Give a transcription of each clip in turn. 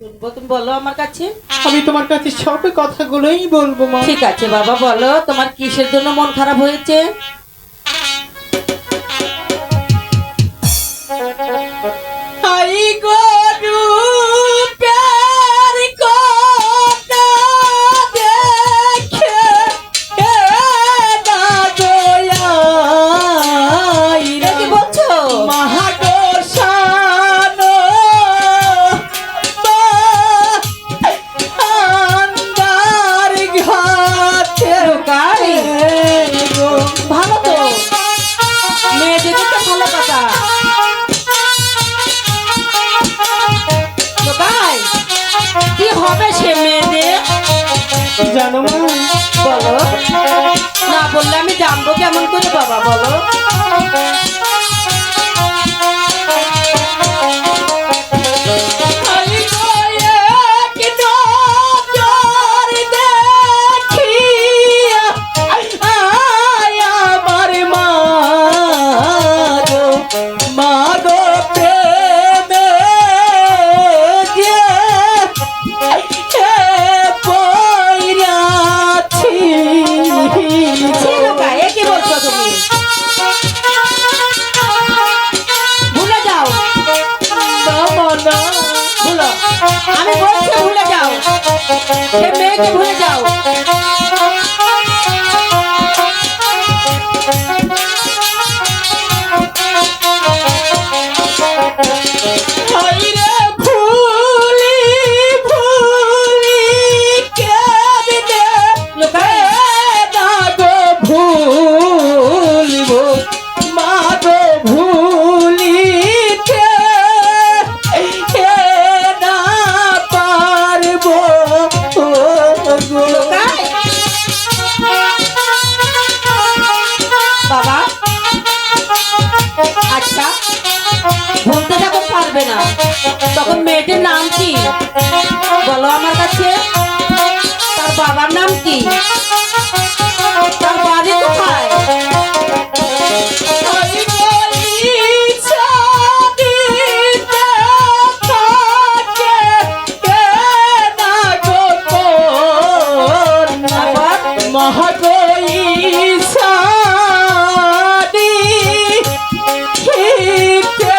শুনবো, তুমি বলো আমার কাছে। আমি তোমার কাছে সব কথাগুলোই বলবো মা। ঠিক আছে বাবা, বলো তোমার কিসের জন্য মন খারাপ হয়েছে। হাই গরু প্যার কথা দেখে না গোয়াই এটা কি বলছো? মহাগোসানো আন্দার ঘাটে রোকাই, ভালো তো, মেয়ে দেখে তো ভালো কথা। রোকাই, কি হবে সে মেয়েদের? জানো মা, বলো, না বললে আমি জানবো কেমন করে বাবা, বলো। আমি কয়েক নজর দেখিয়া আমার মা গো প্রেমে যে পইরাছি। ছি রোকাই, এ কি বলছো তুমি? ভুলে যাও, না ভুলো, আমি বলছি ভুলে যাও, সে মেয়েকে ভুলে যাও। হাইরে ভুলি ভুলি কেঁদে রোকাই, না গো ভুলিব মা গো ভুলিতে না পারব গো। রোকাই, বাবা, আচ্ছা ভুলতে যখন পারবে না তখন মেয়েটির নাম কি বলো আমার কাছে। তার বাবার নাম কি? তার বাড়ি কোথায়? আমি বলিছা দিতে থাকে না গো কন্যা তারপর মহাগইছা দিতে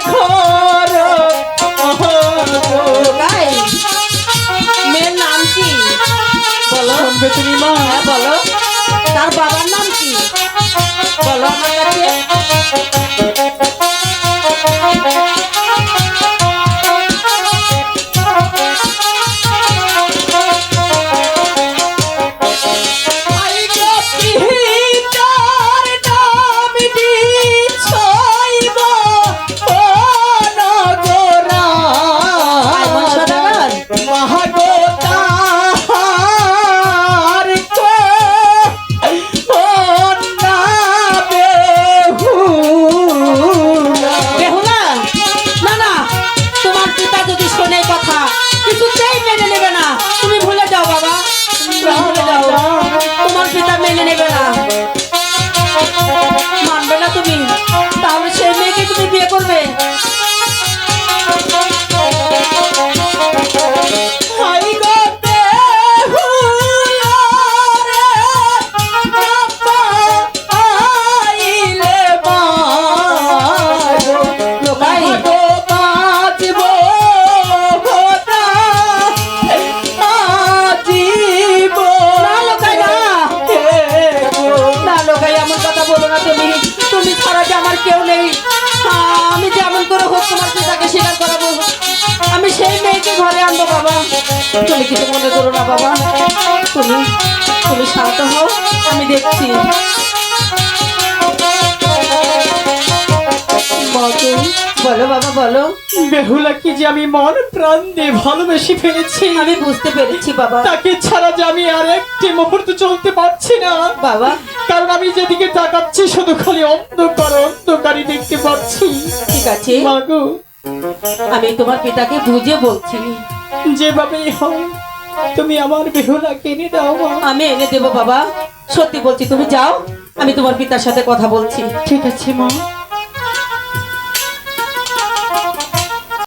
ঘর রোকাই, মেয়ের নাম কি বলো। শুনবে তুমি মা? হ্যাঁ বলো, তার বাবার নাম কি বলো আমার কাছে। আই গো পিতার নাম দিছইব ও নগরা আইমন সদাগর, মহাগোতার কো অন্না বেহুলা। বেহুলা, না না, তোমার পিতা যদি শোনে কথা কিছুতেই মেনে নেবে না। তুমি ভুলে যাও বাবা, তুমি ভুলে যাও, তোমার পিতা মেনে নেবে না, মানবে না তুমি। তাহলে সেই মেয়েকে তুমি বিয়ে করবে? হাই গো বেহুলা রে বাবা আইলে মাগো রোকাই, গো বাজব হোতা আজীব না লোকাই, না না লোকাই, এমন কথা বলো না তুমি। তুমি ছাড়া যে আমার কেউ নেই। আমি যেমন করে হোক তোমার পিতাকে স্বীকার করাবো। আমি সেই মেয়েকে ঘরে আনবো বাবা, তুমি কিছু মনে করো না বাবা। তুমি তুমি শান্ত হও, আমি দেখছি। মাগো বলো বাবা, বলো। বেহুলাকে যে আমি মন প্রাণ দিয়ে ভালোবেসে ফেলেছি, আমি বুঝতে পেরেছি বাবা। তাকে ছাড়া যে আমি আর একটি মুহূর্ত চলতে পারছি না বাবা, কারণ আমি যেদিকে তাকাচ্ছি শুধু খালি অন্ধকার অন্ধকারই দেখতে পাচ্ছি। ঠিক আছে, মাগো আমি তোমার পিতাকে বুঝিয়ে বলছি। যেভাবেই হয় তুমি আমার বেহুলাকে এনে দাও মা। আমি এনে দেবো বাবা, সত্যি বলছি। তুমি যাও, আমি তোমার পিতার সাথে কথা বলছি। ঠিক আছে মা।